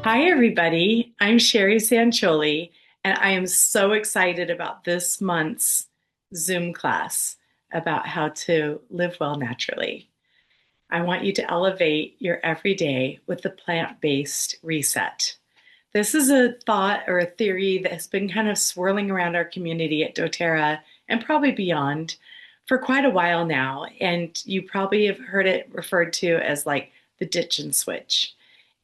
Hi, everybody. I'm Sherry Sancholi, and I am so excited about this month's Zoom class about how to live well naturally. I want you to elevate your everyday with the plant-based reset. This is a thought or a theory that has been kind of swirling around our community at doTERRA and probably beyond for quite a while now. And you probably have heard it referred to as like the ditch and switch.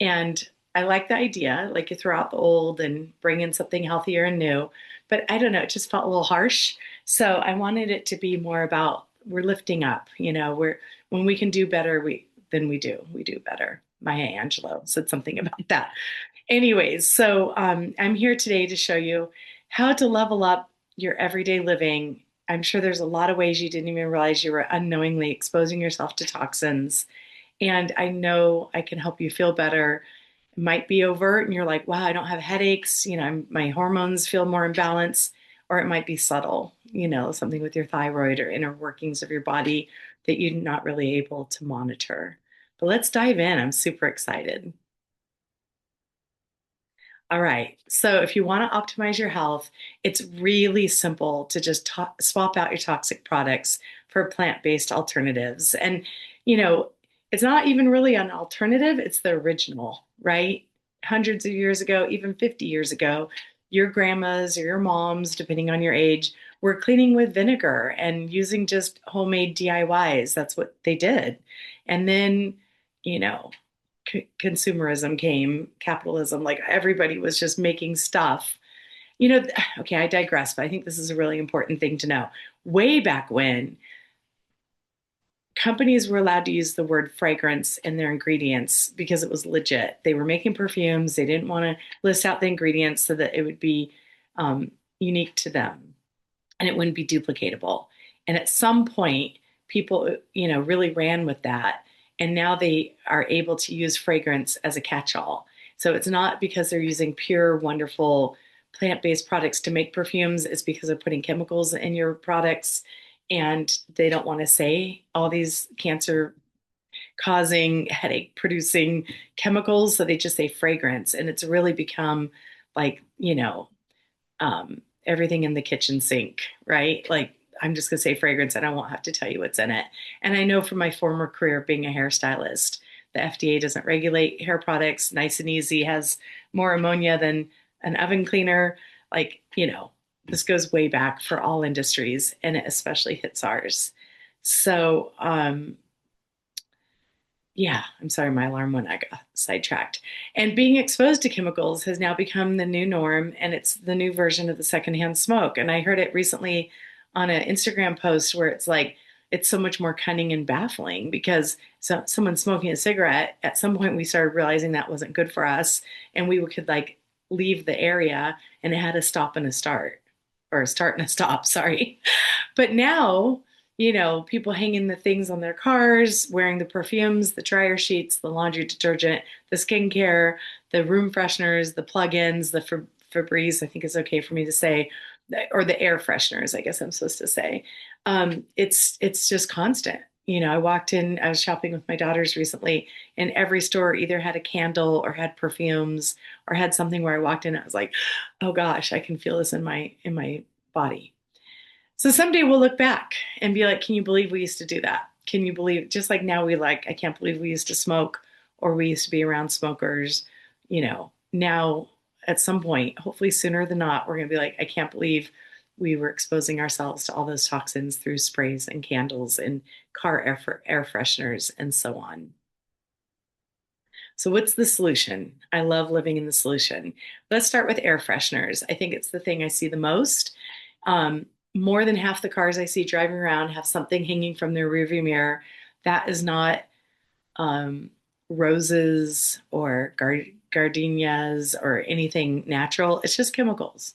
And I like the idea, like you throw out the old and bring in something healthier and new. But I don't know, it just felt a little harsh. So I wanted it to be more about we're lifting up, we're when we can do better, we do better. Maya Angelou said something about that. Anyways, so I'm here today to show you how to level up your everyday living. I'm sure there's a lot of ways you didn't even realize you were unknowingly exposing yourself to toxins. And I know I can help you feel better. It might be overt and you're like, wow, I don't have headaches. My hormones feel more in balance. Or it might be subtle, something with your thyroid or inner workings of your body that you're not really able to monitor. But let's dive in. I'm super excited. All right. So if you want to optimize your health, it's really simple to just swap out your toxic products for plant-based alternatives. And, you know, it's not even really an alternative, it's the original, right? Hundreds of years ago, even 50 years ago, your grandmas or your moms, depending on your age, were cleaning with vinegar and using just homemade DIYs. That's what they did. And then, you know, consumerism came, capitalism, like everybody was just making stuff. Okay, I digress, but I think this is a really important thing to know. Way back when, companies were allowed to use the word fragrance in their ingredients because it was legit. They were making perfumes. They didn't want to list out the ingredients so that it would be unique to them and it wouldn't be duplicatable. And at some point, people, really ran with that. And now they are able to use fragrance as a catch-all. So it's not because they're using pure, wonderful plant-based products to make perfumes. It's because they're putting chemicals in your products and they don't want to say all these cancer causing, headache producing chemicals. So they just say fragrance. And it's really become like, everything in the kitchen sink, right? Like I'm just going to say fragrance and I won't have to tell you what's in it. And I know from my former career of being a hairstylist, the FDA doesn't regulate hair products. Nice and Easy has more ammonia than an oven cleaner. Like, this goes way back for all industries and it especially hits ours. So, yeah, I'm sorry, my alarm went, I got sidetracked. And being exposed to chemicals has now become the new norm, and it's the new version of the secondhand smoke. And I heard it recently on an Instagram post where it's like, it's so much more cunning and baffling because someone smoking a cigarette, at some point we started realizing that wasn't good for us, and we could like leave the area and it had a stop and a start, or a start and a stop, sorry. But now, people hanging the things on their cars, wearing the perfumes, the dryer sheets, the laundry detergent, the skincare, the room fresheners, the plug-ins, the Febreze, I think is okay for me to say, or the air fresheners, I guess I'm supposed to say. It's just constant. I walked in, I was shopping with my daughters recently, and every store either had a candle or had perfumes or had something where I walked in, I was like, oh gosh, I can feel this in my body. So someday we'll look back and be like, can you believe we used to do that? Can you believe, just like now I can't believe we used to smoke or we used to be around smokers, now at some point, hopefully sooner than not, we're going to be like, I can't believe we were exposing ourselves to all those toxins through sprays and candles and car air fresheners and so on. So what's the solution? I love living in the solution. Let's start with air fresheners. I think it's the thing I see the most. More than half the cars I see driving around have something hanging from their rearview mirror. That is not roses or gardenias or anything natural. It's just chemicals.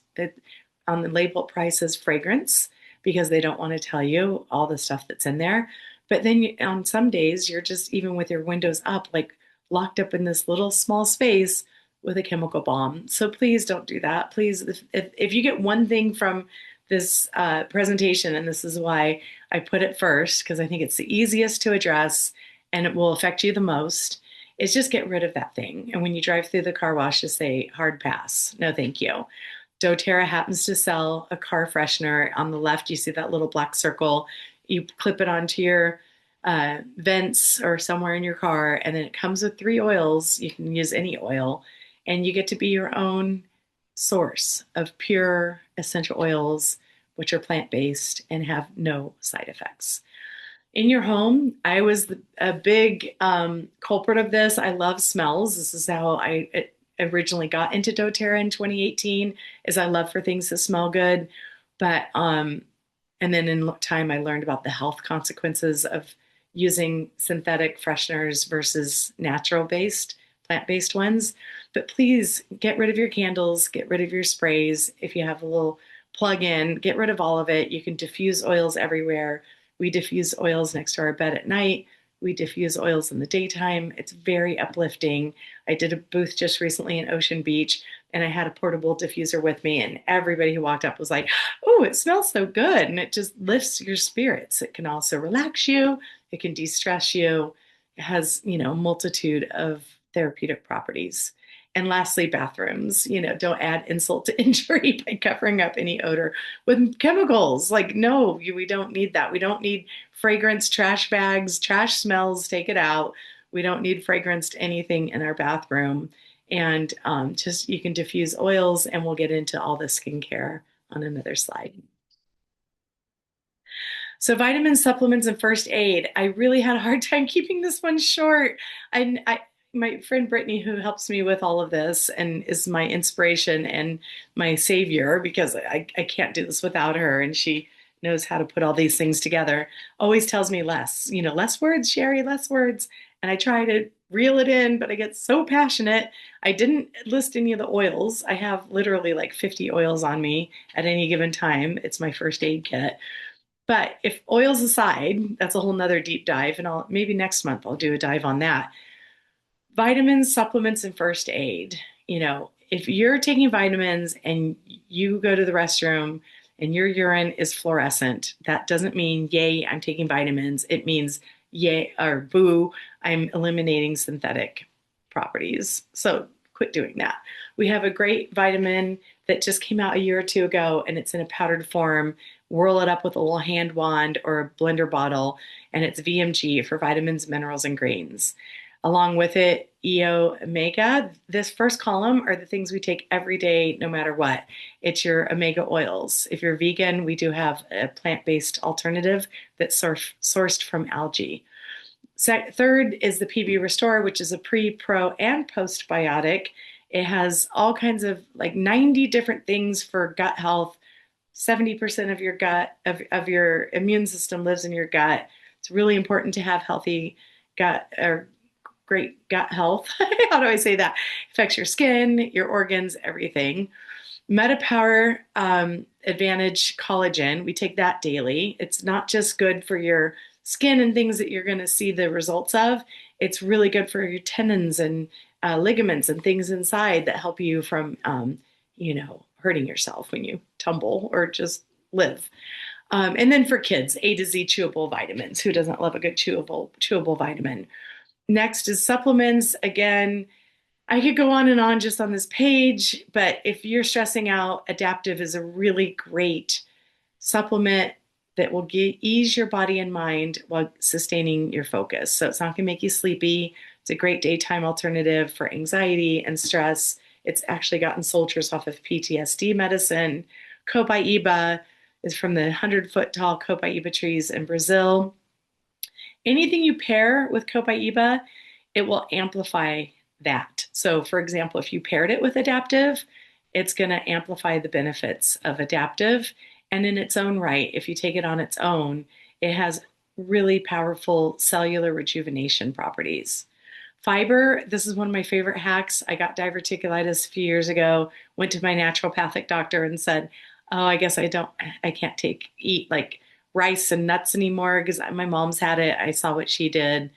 On the label it probably says fragrance because they don't want to tell you all the stuff that's in there. But then on some days, you're just even with your windows up, like locked up in this little small space with a chemical bomb. So please don't do that. Please, if you get one thing from this presentation, and this is why I put it first, because I think it's the easiest to address and it will affect you the most, is just get rid of that thing. And when you drive through the car wash, just say hard pass. No, thank you. doTERRA happens to sell a car freshener. On the left, you see that little black circle. You clip it onto your vents or somewhere in your car, and then it comes with 3 oils. You can use any oil, and you get to be your own source of pure essential oils, which are plant-based and have no side effects. In your home, I was a big culprit of this. I love smells. This is how originally got into doTERRA in 2018, is I love for things to smell good. But and then in time, I learned about the health consequences of using synthetic fresheners versus natural based, plant-based ones. But please get rid of your candles, get rid of your sprays. If you have a little plug in, get rid of all of it. You can diffuse oils everywhere. We diffuse oils next to our bed at night. We diffuse oils in the daytime. It's very uplifting. I did a booth just recently in Ocean Beach, and I had a portable diffuser with me, and everybody who walked up was like, "Oh, it smells so good." And it just lifts your spirits. It can also relax you. It can de-stress you. It has, a multitude of therapeutic properties. And lastly, bathrooms, don't add insult to injury by covering up any odor with chemicals. Like, no, we don't need that. We don't need fragrance, trash bags, trash smells, take it out. We don't need fragrance to anything in our bathroom. And just you can diffuse oils, and we'll get into all the skincare on another slide. So vitamins, supplements, and first aid. I really had a hard time keeping this one short. My friend Brittany, who helps me with all of this and is my inspiration and my savior, because I can't do this without her, and she knows how to put all these things together, always tells me less, less words, Sherry, less words. And I try to reel it in, but I get so passionate. I didn't list any of the oils. I have literally like 50 oils on me at any given time. It's my first aid kit. But if oils aside, that's a whole nother deep dive, and maybe next month I'll do a dive on that. Vitamins, supplements, and first aid. If you're taking vitamins and you go to the restroom and your urine is fluorescent, that doesn't mean, yay, I'm taking vitamins. It means, yay, or boo, I'm eliminating synthetic properties. So quit doing that. We have a great vitamin that just came out a year or two ago, and it's in a powdered form. Whirl it up with a little hand wand or a blender bottle, and it's VMG for vitamins, minerals, and greens. Along with it, EO Omega. This first column are the things we take every day, no matter what. It's your omega oils. If you're vegan, we do have a plant-based alternative that's sourced from algae. Third is the PB Restore, which is a pre, pro, and postbiotic. It has all kinds of 90 different things for gut health. 70% of your gut, of your immune system lives in your gut. It's really important to have healthy gut or great gut health. How do I say that? Affects your skin, your organs, everything. MetaPower Advantage Collagen, we take that daily. It's not just good for your skin and things that you're going to see the results of. It's really good for your tendons and ligaments and things inside that help you from, hurting yourself when you tumble or just live. And then for kids, A to Z chewable vitamins. Who doesn't love a good chewable vitamin? Next is supplements. Again, I could go on and on just on this page, but if you're stressing out, Adaptive is a really great supplement that will ease your body and mind while sustaining your focus. So it's not going to make you sleepy. It's a great daytime alternative for anxiety and stress. It's actually gotten soldiers off of PTSD medicine. Copaiba is from the 100-foot tall Copaiba trees in Brazil. Anything you pair with Copaiba, it will amplify that. So for example, if you paired it with Adaptive, it's going to amplify the benefits of Adaptive. And in its own right, if you take it on its own, it has really powerful cellular rejuvenation properties. Fiber, this is one of my favorite hacks. I got diverticulitis a few years ago, went to my naturopathic doctor and said, oh, I guess I can't eat like rice and nuts anymore because my mom's had it. I saw what she did.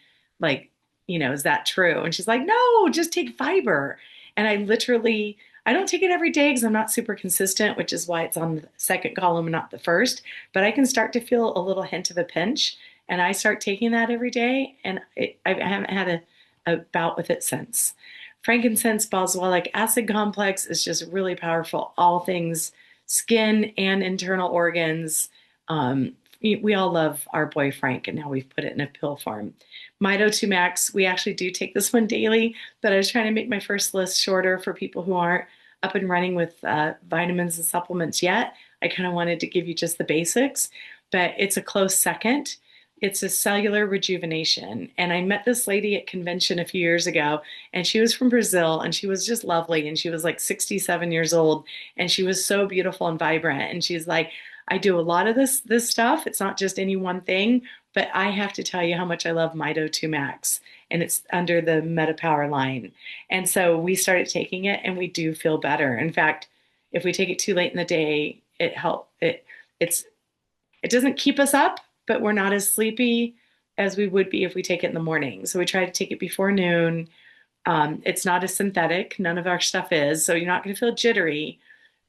Is that true? And she's like, no, just take fiber. And I don't take it every day because I'm not super consistent, which is why it's on the second column and not the first. But I can start to feel a little hint of a pinch, and I start taking that every day. And I haven't had about with it since. Frankincense boswellic acid complex is just really powerful. All things skin and internal organs. We all love our boy Frank, and now we've put it in a pill form. Mito 2 Max, we actually do take this one daily, but I was trying to make my first list shorter for people who aren't up and running with vitamins and supplements yet. I kind of wanted to give you just the basics, but it's a close second. It's a cellular rejuvenation. And I met this lady at convention a few years ago, and she was from Brazil, and she was just lovely. And she was like 67 years old, and she was so beautiful and vibrant. And she's like, I do a lot of this stuff. It's not just any one thing, but I have to tell you how much I love Mito 2 Max. And it's under the MetaPower line. And so we started taking it, and we do feel better. In fact, if we take it too late in the day, it's it doesn't keep us up, but we're not as sleepy as we would be if we take it in the morning. So we try to take it before noon. It's not a synthetic. None of our stuff is. So you're not going to feel jittery,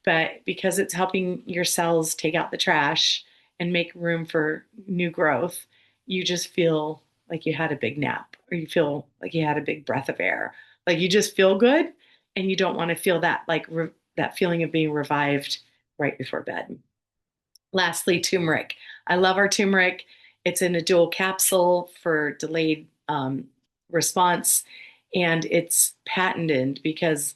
but because it's helping your cells take out the trash and make room for new growth, you just feel like you had a big nap, or you feel like you had a big breath of air. Like you just feel good, and you don't want to feel that that feeling of being revived right before bed. Lastly, turmeric. I love our turmeric. It's in a dual capsule for delayed response, and it's patented because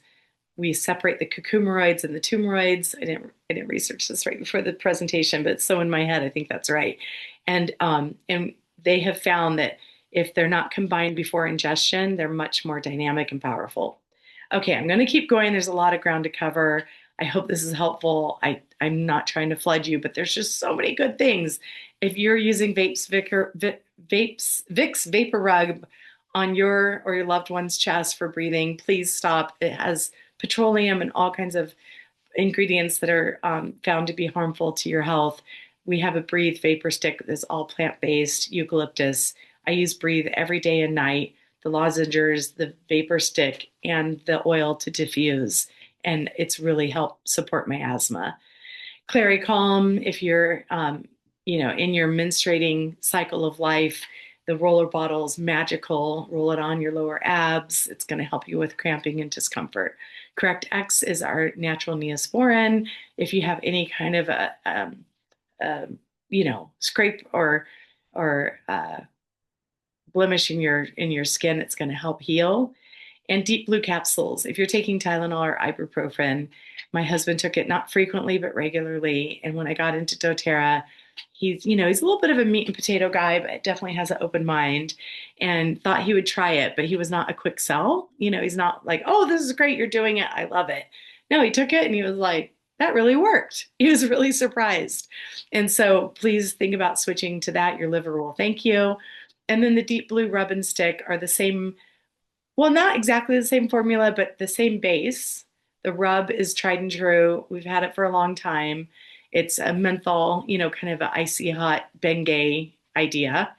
we separate the coumaroids and the tumoroids. I didn't research this right before the presentation, but it's so in my head, I think that's right. And they have found that if they're not combined before ingestion, they're much more dynamic and powerful. Okay, I'm going to keep going. There's a lot of ground to cover. I hope this is helpful. I'm not trying to flood you, but there's just so many good things. If you're using Vicks Vapor Rub on your or your loved one's chest for breathing, please stop. It has petroleum and all kinds of ingredients that are found to be harmful to your health. We have a Breathe Vapor Stick that's all plant-based, eucalyptus. I use Breathe every day and night, the lozenges, the vapor stick, and the oil to diffuse. And it's really helped support my asthma. Clary Calm, if you're, in your menstruating cycle of life, the roller bottle's magical. Roll it on your lower abs. It's going to help you with cramping and discomfort. Correct X is our natural Neosporin. If you have any kind of scrape or blemish in your skin, it's going to help heal. And deep blue capsules. If you're taking Tylenol or ibuprofen, my husband took it not frequently but regularly. And when I got into doTERRA, he's a little bit of a meat and potato guy, but definitely has an open mind, and thought he would try it, but he was not a quick sell. He's not like, oh, this is great, you're doing it, I love it. No, he took it and he was like, that really worked. He was really surprised. And so please think about switching to that. Your liver will thank you. And then the deep blue rub and stick are the same. Well, not exactly the same formula, but the same base. The rub is tried and true. We've had it for a long time. It's a menthol, kind of an icy hot Bengay idea.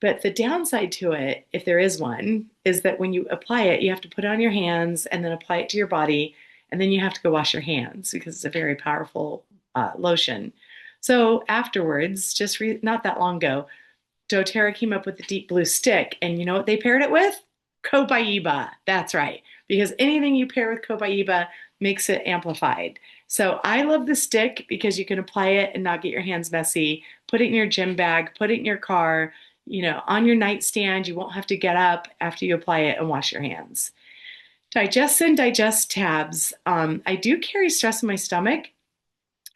But the downside to it, if there is one, is that when you apply it, you have to put it on your hands and then apply it to your body. And then you have to go wash your hands because it's a very powerful lotion. So afterwards, not that long ago, doTERRA came up with the deep blue stick. And you know what they paired it with? Copaiba. That's right. Because anything you pair with Copaiba makes it amplified. So I love the stick because you can apply it and not get your hands messy. Put it in your gym bag, put it in your car, on your nightstand. You won't have to get up after you apply it and wash your hands. Digest and digest tabs. I do carry stress in my stomach,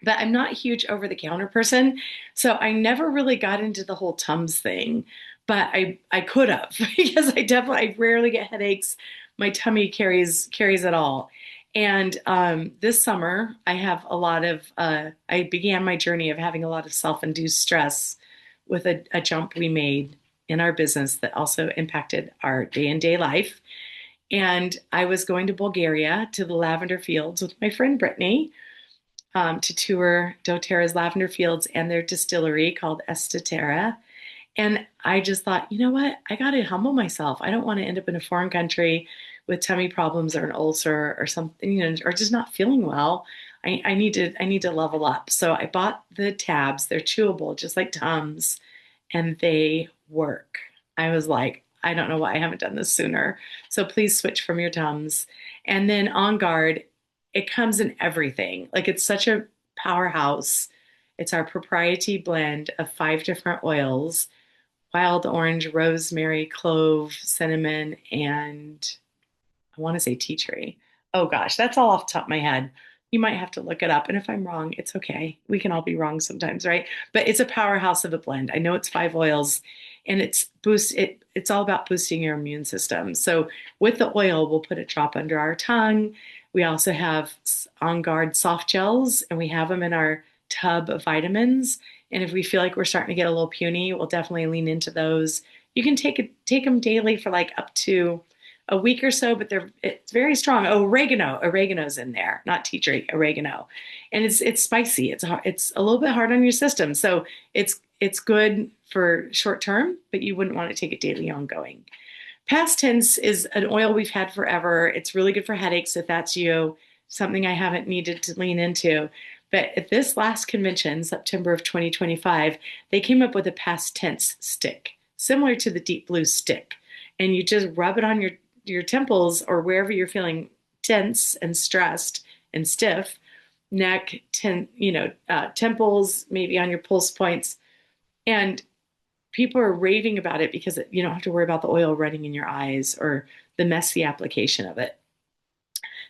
but I'm not a huge over-the-counter person. So I never really got into the whole Tums thing. But I could have because I rarely get headaches. My tummy carries it all. And this summer I have I began my journey of having a lot of self-induced stress with a jump we made in our business that also impacted our day-to-day life. And I was going to Bulgaria to the lavender fields with my friend Brittany to tour doTERRA's lavender fields and their distillery called Estaterra. And I just thought, you know what? I got to humble myself. I don't want to end up in a foreign country with tummy problems or an ulcer or something, or just not feeling well. I need to level up. So I bought the tabs. They're chewable, just like Tums, and they work. I was like, I don't know why I haven't done this sooner. So please switch from your Tums. And then On Guard, it comes in everything. Like it's such a powerhouse. It's our proprietary blend of 5 different oils: wild orange, rosemary, clove, cinnamon, and I want to say tea tree. Oh gosh, that's all off the top of my head. You might have to look it up. And if I'm wrong, it's okay. We can all be wrong sometimes, right? But it's a powerhouse of a blend. I know it's 5 oils and it's all about boosting your immune system. So with the oil, we'll put a drop under our tongue. We also have On Guard soft gels, and we have them in our tub of vitamins. And if we feel like we're starting to get a little puny, we'll definitely lean into those. You can take them daily for like up to a week or so, but it's very strong. Oh, oregano's in there, not tea tree, oregano, and it's spicy. It's a little bit hard on your system, so it's good for short term, but you wouldn't want to take it daily ongoing. Past tense is an oil we've had forever. It's really good for headaches if that's you. Something I haven't needed to lean into. But at this last convention, September of 2025, they came up with a past tense stick, similar to the deep blue stick. And you just rub it on your temples or wherever you're feeling tense and stressed and stiff, neck, temples, maybe on your pulse points. And people are raving about it because you don't have to worry about the oil running in your eyes or the messy application of it.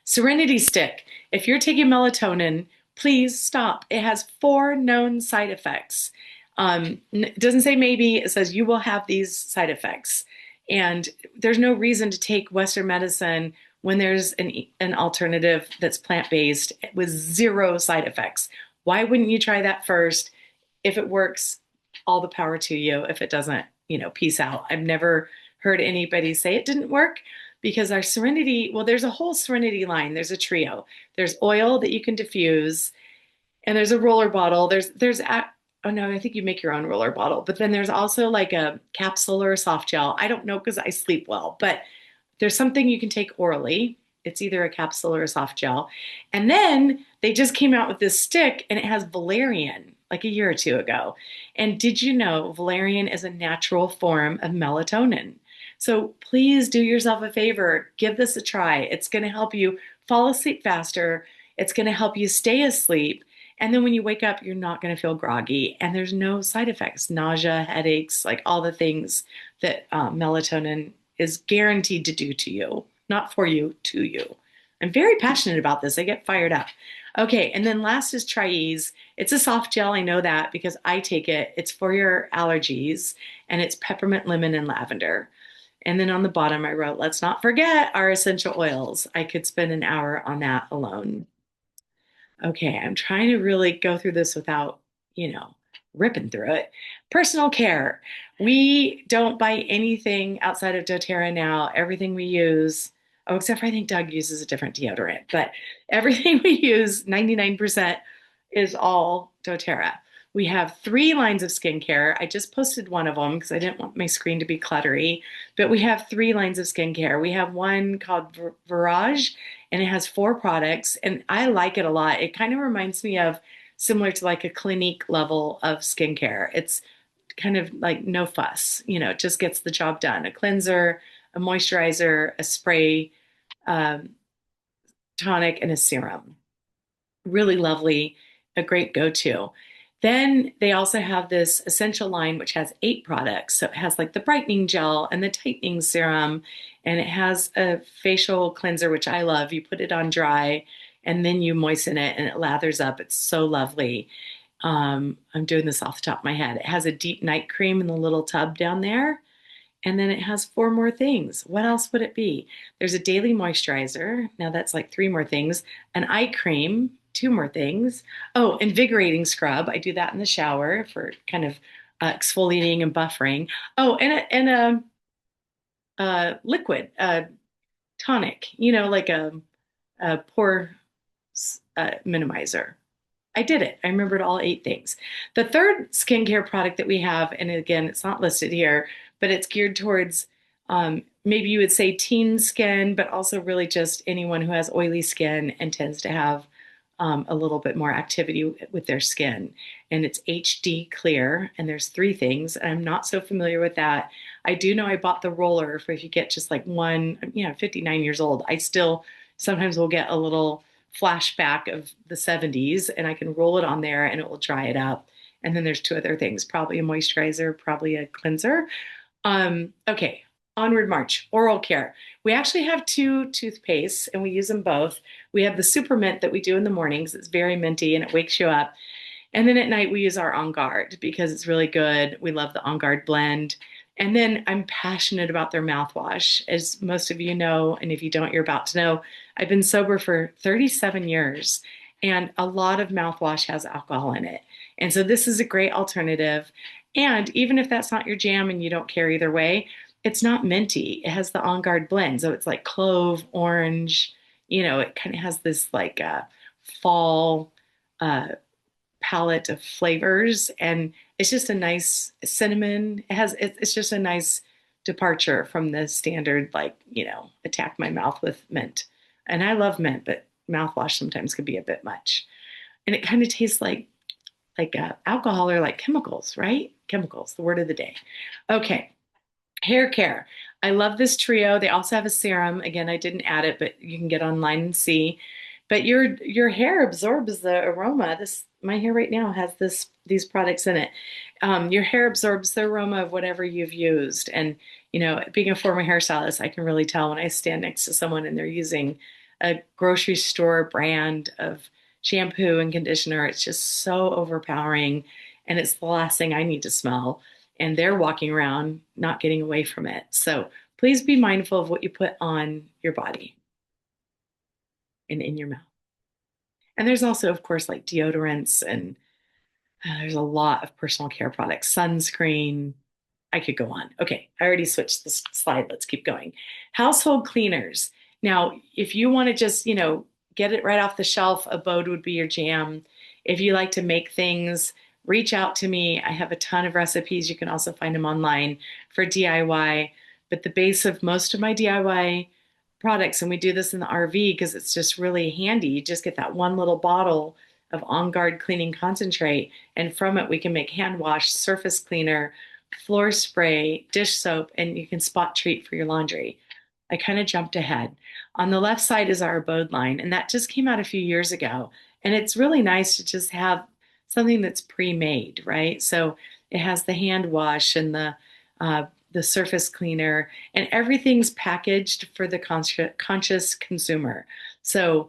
Serenity Stick. If you're taking melatonin, please stop. It has 4 known side effects. It doesn't say maybe, it says you will have these side effects. And there's no reason to take Western medicine when there's an alternative that's plant-based with 0 side effects. Why wouldn't you try that first? If it works, all the power to you. If it doesn't, peace out. I've never heard anybody say it didn't work because our Serenity, well, there's a whole Serenity line. There's a trio. There's oil that you can diffuse, and there's a roller bottle. Oh no, I think you make your own roller bottle. But then there's also like a capsule or a soft gel. I don't know because I sleep well, but there's something you can take orally. It's either a capsule or a soft gel. And then they just came out with this stick and it has valerian like a year or 2 ago. And did you know valerian is a natural form of melatonin? So please do yourself a favor. Give this a try. It's going to help you fall asleep faster. It's going to help you stay asleep. And then when you wake up, you're not going to feel groggy. And there's no side effects, nausea, headaches, like all the things that melatonin is guaranteed to do to you, not for you, to you. I'm very passionate about this. I get fired up. Okay, and then last is Tri-Ease. It's a soft gel. I know that because I take it. It's for your allergies, and it's peppermint, lemon, and lavender. And then on the bottom, I wrote, let's not forget our essential oils. I could spend an hour on that alone. Okay, I'm trying to really go through this without, ripping through it. Personal care. We don't buy anything outside of doTERRA now. Everything we use, oh, except for I think Doug uses a different deodorant, but everything we use, 99%, is all doTERRA. We have 3 lines of skincare. I just posted one of them because I didn't want my screen to be cluttery, but we have 3 lines of skincare. We have one called Virage, and it has 4 products, and I like it a lot. It kind of reminds me of similar to like a Clinique level of skincare. It's kind of like no fuss, it just gets the job done. A cleanser, a moisturizer, a spray, um, tonic, and a serum. Really lovely, a great go-to. Then they also have this essential line, which has 8 products. So it has like the brightening gel and the tightening serum, and it has a facial cleanser, which I love. You put it on dry and then you moisten it and it lathers up. It's so lovely. I'm doing this off the top of my head. It has a deep night cream in the little tub down there. And then it has 4 more things. What else would it be? There's a daily moisturizer. Now that's like 3 more things. An eye cream, 2 more things. Oh, invigorating scrub. I do that in the shower for kind of exfoliating and buffering. Oh, and a liquid, tonic, like a pore minimizer. I did it. I remembered all 8 things. The third skincare product that we have, and again, it's not listed here, but it's geared towards maybe you would say teen skin, but also really just anyone who has oily skin and tends to have a little bit more activity with their skin. And it's HD Clear, and there's 3 things. And I'm not so familiar with that. I do know I bought the roller for if you get just like one, 59 years old. I still sometimes will get a little flashback of the 70s and I can roll it on there and it will dry it up. And then there's two other things, probably a moisturizer, probably a cleanser. Okay, onward march, oral care. We actually have two toothpastes and we use them both. We have the super mint that we do in the mornings. It's very minty and it wakes you up. And then at night we use our On Guard because it's really good. We love the On Guard blend. And then I'm passionate about their mouthwash. As most of you know, and if you don't, you're about to know, I've been sober for 37 years and a lot of mouthwash has alcohol in it. And so this is a great alternative. And even if that's not your jam and you don't care either way, it's not minty. It has the On Guard blend. So it's like clove, orange, it kind of has this like fall uh, palette of flavors and it's just a nice cinnamon. It's just a nice departure from the standard like, attack my mouth with mint. And I love mint, but mouthwash sometimes could be a bit much. And it kind of tastes like alcohol or like chemicals, right? Chemicals, the word of the day. Okay, hair care. I love this trio. They also have a serum. Again, I didn't add it, but you can get online and see. But your hair absorbs the aroma. This my hair right now has these products in it. Your hair absorbs the aroma of whatever you've used. And being a former hairstylist, I can really tell when I stand next to someone and they're using a grocery store brand of shampoo and conditioner. It's just so overpowering, and it's the last thing I need to smell. And they're walking around not getting away from it. So please be mindful of what you put on your body and in your mouth. And there's also, of course, like deodorants and there's a lot of personal care products, sunscreen. I could go on. Okay, I already switched this slide. Let's keep going. Household cleaners. Now, if you want to just, get it right off the shelf, Abode would be your jam. If you like to make things, reach out to me. I have a ton of recipes. You can also find them online for DIY. But the base of most of my DIY products, and we do this in the RV because it's just really handy. You just get that one little bottle of On Guard cleaning concentrate, and from it we can make hand wash, surface cleaner, floor spray, dish soap, and you can spot treat for your laundry. I kind of jumped ahead. On the left side is our Abode line, and that just came out a few years ago. And it's really nice to just have something that's pre-made, right? So it has the hand wash and the surface cleaner, and everything's packaged for the conscious consumer. So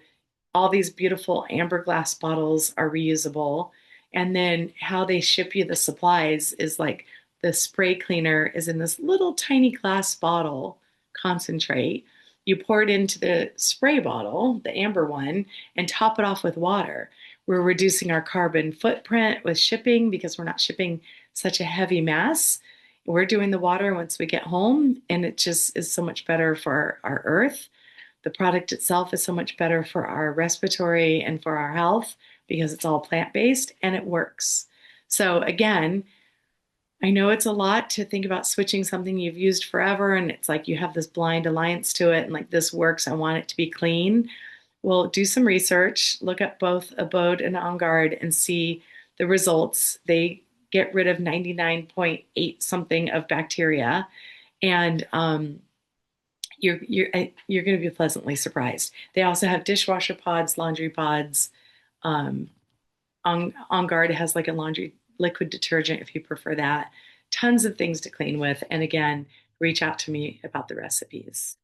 all these beautiful amber glass bottles are reusable. And then how they ship you the supplies is like the spray cleaner is in this little tiny glass bottle concentrate. You pour it into the spray bottle, the amber one, and top it off with water. We're reducing our carbon footprint with shipping because we're not shipping such a heavy mass. We're doing the water once we get home, and it just is so much better for our earth. The product itself is so much better for our respiratory and for our health because it's all plant-based and it works. So again, I know it's a lot to think about switching something you've used forever and it's like you have this blind alliance to it and like this works, I want it to be clean. Well, do some research, look up both Abode and On Guard and see the results. They get rid of 99.8 something of bacteria and you're going to be pleasantly surprised. They also have dishwasher pods, laundry pods. On Guard has like a laundry liquid detergent if you prefer that. Tons of things to clean with. And again, reach out to me about the recipes.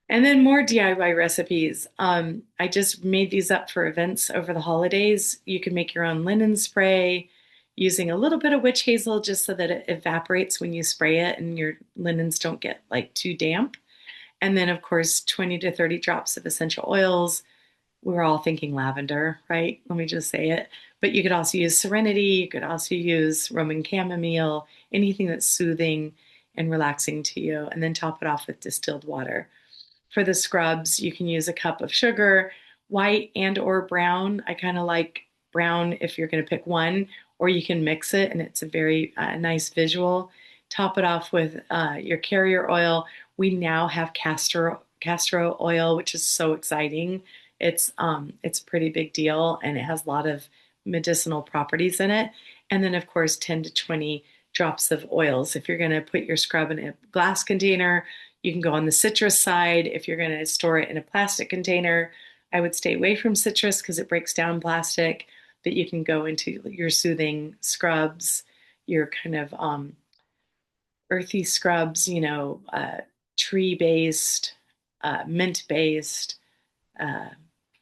And then more DIY recipes. I just made these up for events over the holidays. You can make your own linen spray using a little bit of witch hazel just so that it evaporates when you spray it and your linens don't get like too damp. And then, of course, 20 to 30 drops of essential oils. We're all thinking lavender, right? Let me just say it. But you could also use serenity. You could also use Roman chamomile, anything that's soothing and relaxing to you. And then top it off with distilled water. For the scrubs, you can use a cup of sugar, white and or brown. I kind of like brown if you're going to pick one, or you can mix it and it's a very nice visual. Top it off with your carrier oil. We now have castor oil, which is so exciting. It's a pretty big deal and it has a lot of medicinal properties in it. And then of course 10 to 20 drops of oils. If you're going to put your scrub in a glass container, you can go on the citrus side. If you're going to store it in a plastic container, I would stay away from citrus because it breaks down plastic, but you can go into your soothing scrubs, your kind of earthy scrubs, tree based, mint based, uh,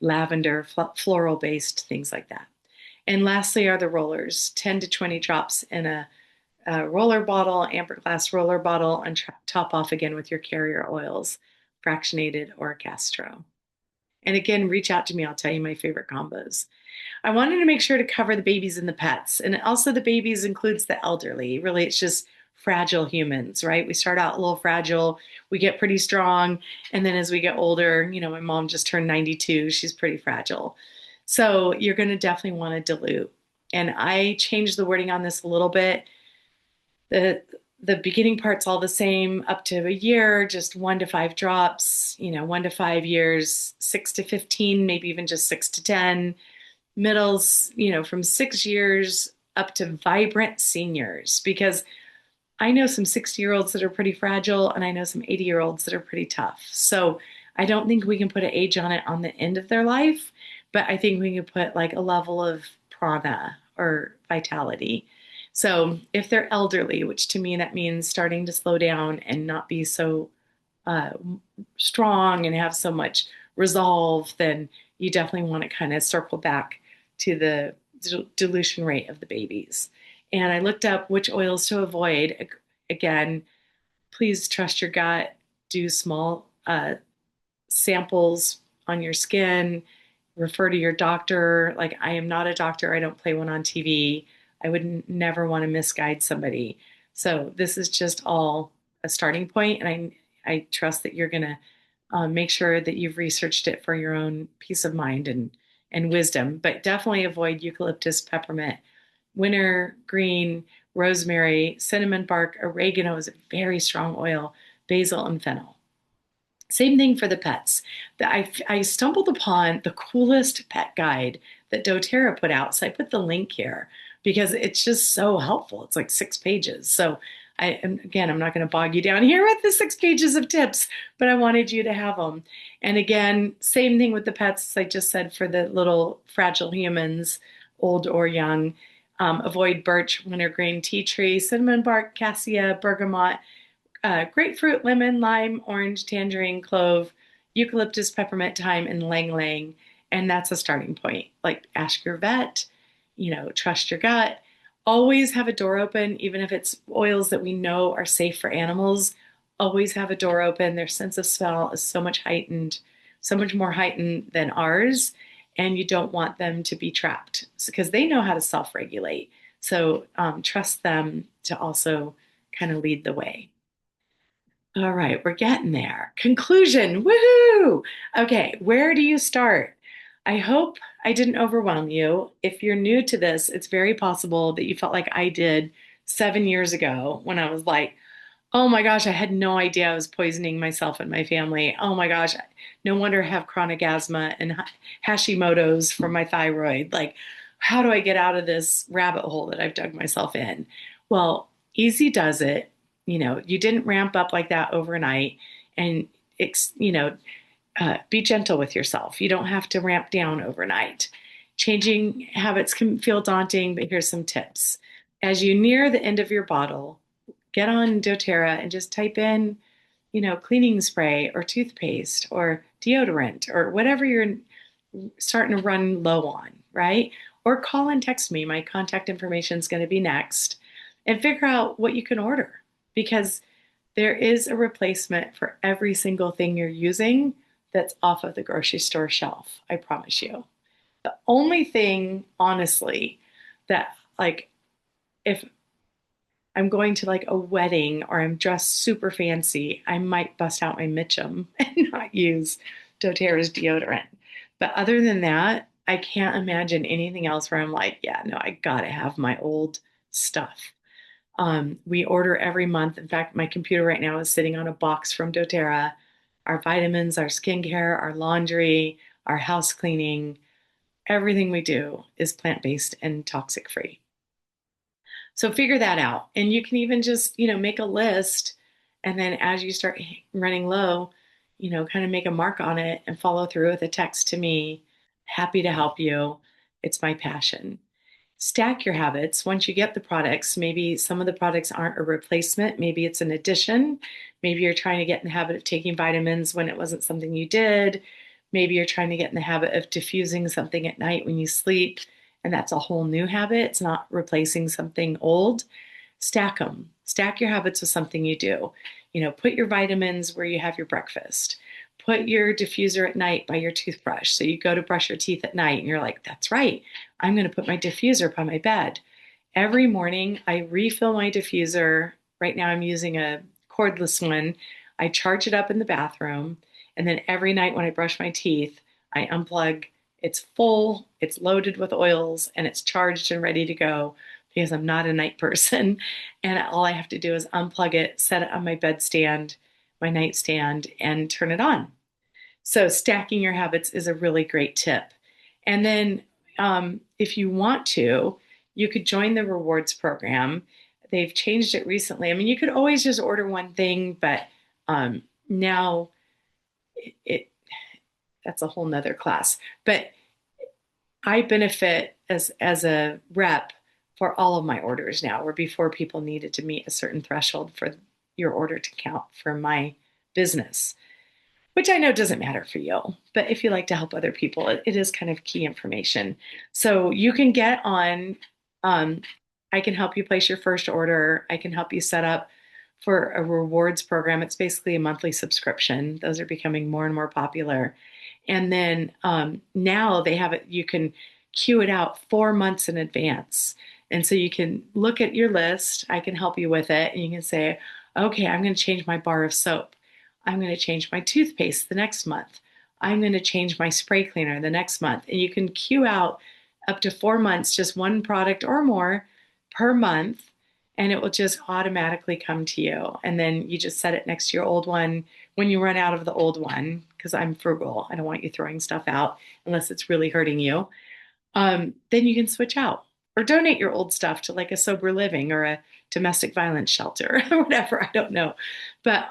lavender, floral based, things like that. And lastly are the rollers, 10 to 20 drops in a roller bottle, amber glass roller bottle, and top off again with your carrier oils, fractionated or Castro. And again, reach out to me. I'll tell you my favorite combos. I wanted to make sure to cover the babies and the pets. And also the babies includes the elderly. Really, it's just fragile humans, right? We start out a little fragile, we get pretty strong. And then as we get older, my mom just turned 92. She's pretty fragile. So you're going to definitely want to dilute. And I changed the wording on this a little bit. The beginning part's all the same up to a year, just 1 to 5 drops, 1 to 5 years, 6 to 15, maybe even just 6 to 10. Middles, from 6 years up to vibrant seniors, because I know some 60-year-olds that are pretty fragile, and I know some 80-year-olds that are pretty tough. So I don't think we can put an age on it on the end of their life, but I think we can put like a level of prana or vitality. So if they're elderly, which to me that means starting to slow down and not be so uh, strong and have so much resolve, then you definitely want to kind of circle back to the dilution rate of the babies. And I looked up which oils to avoid. Again, please trust your gut. Do small samples on your skin. Refer to your doctor. Like, I am not a doctor. I don't play one on TV. I would never want to misguide somebody. So this is just all a starting point, and I trust that you're going to make sure that you've researched it for your own peace of mind and wisdom. But definitely avoid eucalyptus, peppermint, wintergreen, rosemary, cinnamon bark, oregano is a very strong oil, basil, and fennel. Same thing for the pets. I stumbled upon the coolest pet guide that doTERRA put out. So I put the link here because it's just so helpful. It's like 6 pages. So again, I'm not going to bog you down here with the 6 pages of tips, but I wanted you to have them. And again, same thing with the pets, as I just said, for the little fragile humans, old or young. Avoid birch, wintergreen, tea tree, cinnamon bark, cassia, bergamot, grapefruit, lemon, lime, orange, tangerine, clove, eucalyptus, peppermint, thyme, and lang lang. And that's a starting point. Like, ask your vet, trust your gut. Always have a door open, even if it's oils that we know are safe for animals. Always have a door open. Their sense of smell is so much heightened, so much more heightened than ours. And you don't want them to be trapped because they know how to self regulate. So trust them to also kind of lead the way. All right, we're getting there. Conclusion. Woohoo! Okay, where do you start? I hope I didn't overwhelm you. If you're new to this, it's very possible that you felt like I did 7 years ago when I was like, oh my gosh, I had no idea I was poisoning myself and my family. Oh my gosh, no wonder I have chronic asthma and Hashimoto's from my thyroid. Like, how do I get out of this rabbit hole that I've dug myself in? Well, easy does it. You didn't ramp up like that overnight, and it's, be gentle with yourself. You don't have to ramp down overnight. Changing habits can feel daunting, but here's some tips. As you near the end of your bottle, get on doTERRA and just type in, cleaning spray or toothpaste or deodorant or whatever you're starting to run low on, right? Or call and text me. My contact information is going to be next, and figure out what you can order, because there is a replacement for every single thing you're using that's off of the grocery store shelf. I promise you. The only thing, honestly, that, like, if I'm going to like a wedding or I'm dressed super fancy, I might bust out my Mitchum and not use doTERRA's deodorant. But other than that, I can't imagine anything else where I'm like, yeah, no, I gotta have my old stuff. We order every month. In fact, my computer right now is sitting on a box from doTERRA. Our vitamins, our skincare, our laundry, our house cleaning, everything we do is plant-based and toxic free. So figure that out. And you can even just, make a list. And then as you start running low, kind of make a mark on it and follow through with a text to me. Happy to help you. It's my passion. Stack your habits. Once you get the products, maybe some of the products aren't a replacement. Maybe it's an addition. Maybe you're trying to get in the habit of taking vitamins when it wasn't something you did. Maybe you're trying to get in the habit of diffusing something at night when you sleep, and that's a whole new habit. It's not replacing something old. Stack them. Stack your habits with something you do. Put your vitamins where you have your breakfast. Put your diffuser at night by your toothbrush. So you go to brush your teeth at night and you're like, that's right, I'm going to put my diffuser by my bed. Every morning I refill my diffuser. Right now I'm using a cordless one. I charge it up in the bathroom. And then every night when I brush my teeth, I unplug. It's full, it's loaded with oils, and it's charged and ready to go because I'm not a night person. And all I have to do is unplug it, set it on my bedstand, my nightstand, and turn it on. So stacking your habits is a really great tip. And then if you want to, you could join the rewards program. They've changed it recently. I mean, you could always just order one thing, but now it that's a whole nother class. But I benefit as a rep for all of my orders now, where before people needed to meet a certain threshold for your order to count for my business, which I know doesn't matter for you. But if you like to help other people, it is kind of key information. So you can get on, I can help you place your first order. I can help you set up for a rewards program. It's basically a monthly subscription. Those are becoming more and more popular. And then now they have it, you can queue it out 4 months in advance. And so you can look at your list. I can help you with it. And you can say, okay, I'm going to change my bar of soap. I'm going to change my toothpaste the next month. I'm going to change my spray cleaner the next month. And you can queue out up to 4 months, just one product or more per month, and it will just automatically come to you. And then you just set it next to your old one. When you run out of the old one, because I'm frugal, I don't want you throwing stuff out unless it's really hurting you, then you can switch out or donate your old stuff to like a sober living or a domestic violence shelter or whatever. I don't know. But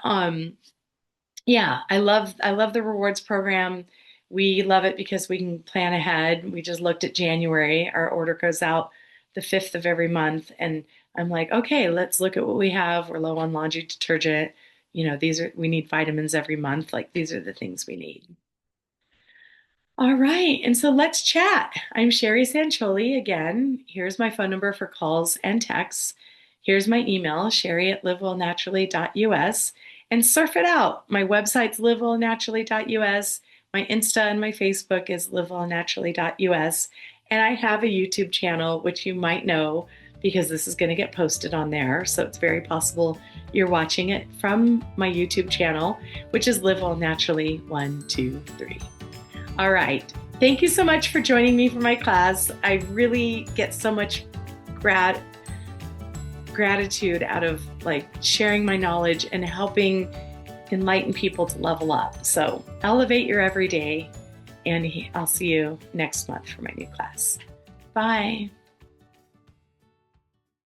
yeah, I love the rewards program. We love it because we can plan ahead. We just looked at January. Our order goes out the 5th of every month. And I'm like, okay, let's look at what we have. We're low on laundry detergent. We need vitamins every month. Like, these are the things we need. All right. And so let's chat. I'm Sherry Sancholi again. Here's my phone number for calls and texts. Here's my email, sherry@livewellnaturally.us. And surf it out. My website's livewellnaturally.us. My Insta and my Facebook is livewellnaturally.us. And I have a YouTube channel, which you might know because this is going to get posted on there. So it's very possible you're watching it from my YouTube channel, which is Live Well Naturally 123. All right. Thank you so much for joining me for my class. I really get so much gratitude out of like sharing my knowledge and helping enlighten people to level up. So elevate your everyday, and I'll see you next month for my new class. Bye.